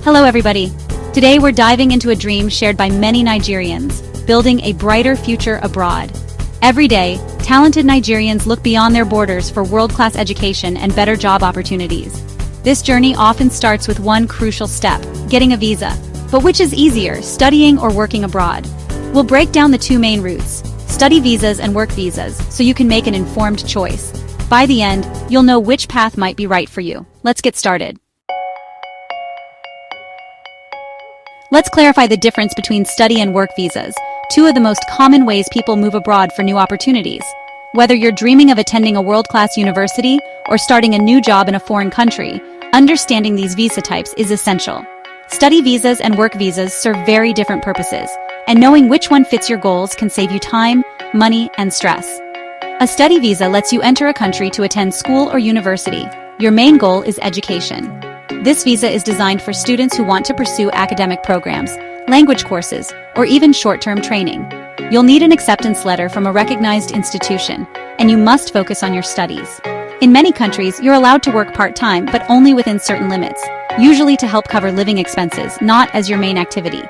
Hello everybody. Today we're diving into a dream shared by many Nigerians, building a brighter future abroad. Every day, talented Nigerians look beyond their borders for world-class education and better job opportunities. This journey often starts with one crucial step, getting a visa. But which is easier, studying or working abroad? We'll break down the two main routes, study visas and work visas, so you can make an informed choice. By the end, you'll know which path might be right for you. Let's get started. Let's clarify the difference between study and work visas, two of the most common ways people move abroad for new opportunities. Whether you're dreaming of attending a world-class university or starting a new job in a foreign country, understanding these visa types is essential. Study visas and work visas serve very different purposes, and knowing which one fits your goals can save you time, money, and stress. A study visa lets you enter a country to attend school or university. Your main goal is education. This visa is designed for students who want to pursue academic programs, language courses, or even short-term training. You'll need an acceptance letter from a recognized institution, and you must focus on your studies. In many countries, you're allowed to work part-time, but only within certain limits, usually to help cover living expenses, not as your main activity.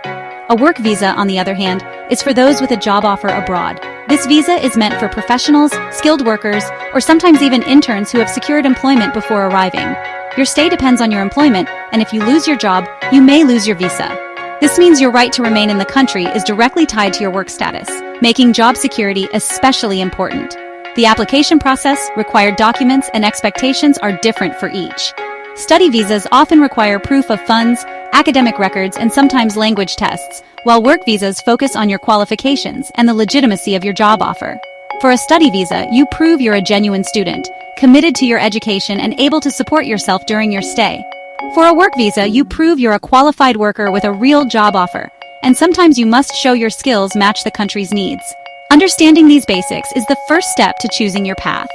A work visa, on the other hand, is for those with a job offer abroad. This visa is meant for professionals, skilled workers, or sometimes even interns who have secured employment before arriving. Your stay depends on your employment, and if you lose your job, you may lose your visa. This means your right to remain in the country is directly tied to your work status, making job security especially important. The application process, required documents, and expectations are different for each. Study visas often require proof of funds, academic records, and sometimes language tests, while work visas focus on your qualifications and the legitimacy of your job offer. For a study visa, you prove you're a genuine student, committed to your education and able to support yourself during your stay. For a work visa, you prove you're a qualified worker with a real job offer, and sometimes you must show your skills match the country's needs. Understanding these basics is the first step to choosing your path.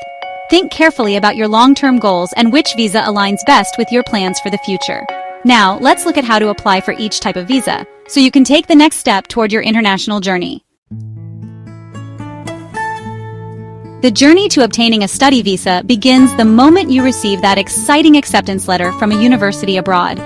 Think carefully about your long-term goals and which visa aligns best with your plans for the future. Now, let's look at how to apply for each type of visa, so you can take the next step toward your international journey. The journey to obtaining a study visa begins the moment you receive that exciting acceptance letter from a university abroad.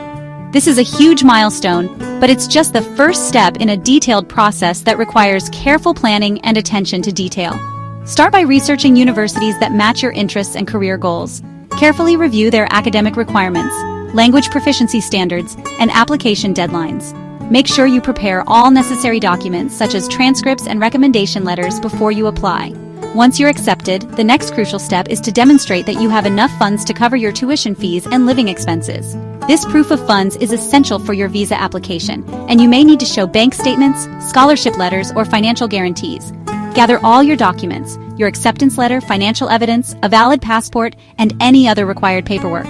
This is a huge milestone, but it's just the first step in a detailed process that requires careful planning and attention to detail. Start by researching universities that match your interests and career goals. Carefully review their academic requirements, language proficiency standards, and application deadlines. Make sure you prepare all necessary documents such as transcripts and recommendation letters before you apply. Once you're accepted, the next crucial step is to demonstrate that you have enough funds to cover your tuition fees and living expenses. This proof of funds is essential for your visa application, and you may need to show bank statements, scholarship letters, or financial guarantees. Gather all your documents, your acceptance letter, financial evidence, a valid passport, and any other required paperwork.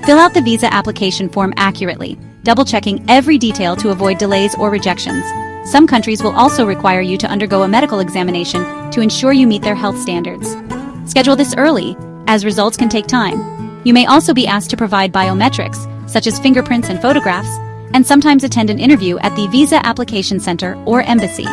Fill out the visa application form accurately, double-checking every detail to avoid delays or rejections. Some countries will also require you to undergo a medical examination to ensure you meet their health standards. Schedule this early, as results can take time. You may also be asked to provide biometrics, such as fingerprints and photographs, and sometimes attend an interview at the Visa Application Center or Embassy.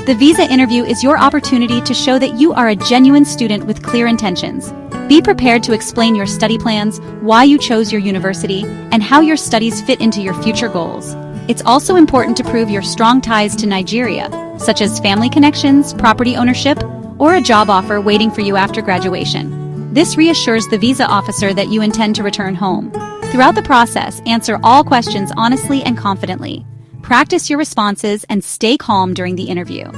The visa interview is your opportunity to show that you are a genuine student with clear intentions. Be prepared to explain your study plans, why you chose your university, and how your studies fit into your future goals. It's also important to prove your strong ties to Nigeria, such as family connections, property ownership, or a job offer waiting for you after graduation. This reassures the visa officer that you intend to return home. Throughout the process, answer all questions honestly and confidently. Practice your responses and stay calm during the interview.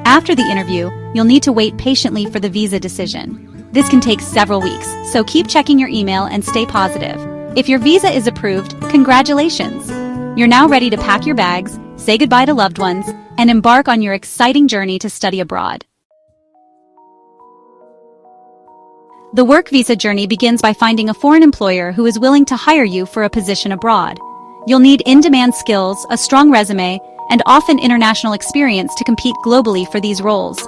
After the interview, you'll need to wait patiently for the visa decision. This can take several weeks, so keep checking your email and stay positive. If your visa is approved, congratulations! You're now ready to pack your bags, say goodbye to loved ones, and embark on your exciting journey to study abroad. The work visa journey begins by finding a foreign employer who is willing to hire you for a position abroad. You'll need in-demand skills, a strong resume, and often international experience to compete globally for these roles.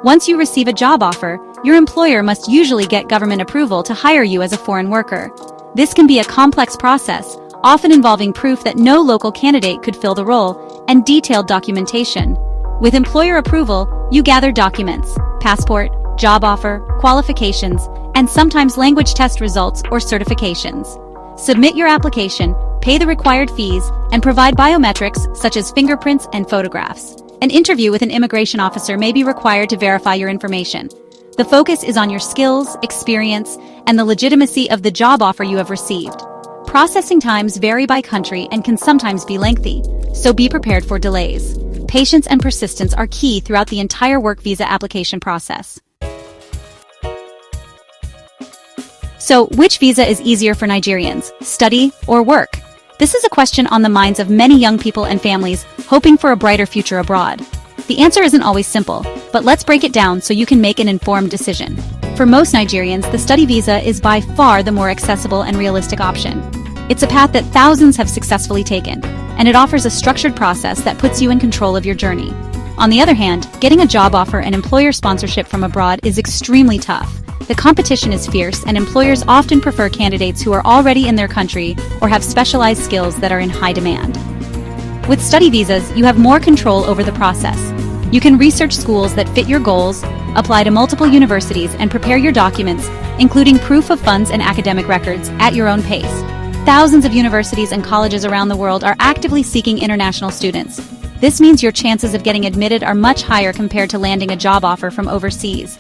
Once you receive a job offer, your employer must usually get government approval to hire you as a foreign worker. This can be a complex process, often involving proof that no local candidate could fill the role, and detailed documentation. With employer approval, you gather documents, passport, job offer, qualifications, and sometimes language test results or certifications. Submit your application, pay the required fees, and provide biometrics such as fingerprints and photographs. An interview with an immigration officer may be required to verify your information. The focus is on your skills, experience, and the legitimacy of the job offer you have received. Processing times vary by country and can sometimes be lengthy, so be prepared for delays. Patience and persistence are key throughout the entire work visa application process. So, which visa is easier for Nigerians, study or work? This is a question on the minds of many young people and families hoping for a brighter future abroad. The answer isn't always simple, but let's break it down so you can make an informed decision. For most Nigerians, the study visa is by far the more accessible and realistic option. It's a path that thousands have successfully taken, and it offers a structured process that puts you in control of your journey. On the other hand, getting a job offer and employer sponsorship from abroad is extremely tough. The competition is fierce, and employers often prefer candidates who are already in their country or have specialized skills that are in high demand. With study visas, you have more control over the process. You can research schools that fit your goals, apply to multiple universities, and prepare your documents, including proof of funds and academic records, at your own pace. Thousands of universities and colleges around the world are actively seeking international students. This means your chances of getting admitted are much higher compared to landing a job offer from overseas.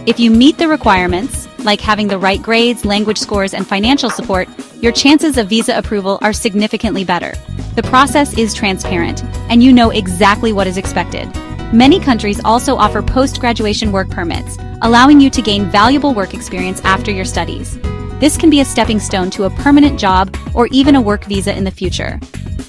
If you meet the requirements, like having the right grades, language scores, and financial support, your chances of visa approval are significantly better. The process is transparent, and you know exactly what is expected. Many countries also offer post-graduation work permits, allowing you to gain valuable work experience after your studies. This can be a stepping stone to a permanent job or even a work visa in the future.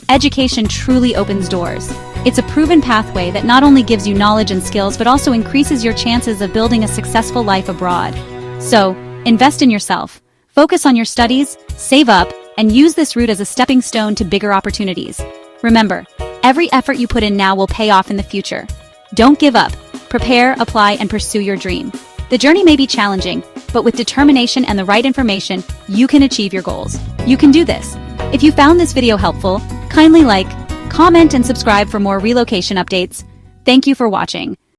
Education truly opens doors. It's a proven pathway that not only gives you knowledge and skills, but also increases your chances of building a successful life abroad. So, invest in yourself, focus on your studies, save up, and use this route as a stepping stone to bigger opportunities. Remember, every effort you put in now will pay off in the future. Don't give up. Prepare, apply, and pursue your dream. The journey may be challenging, but with determination and the right information, you can achieve your goals. You can do this. If you found this video helpful, kindly like, comment, and subscribe for more relocation updates. Thank you for watching.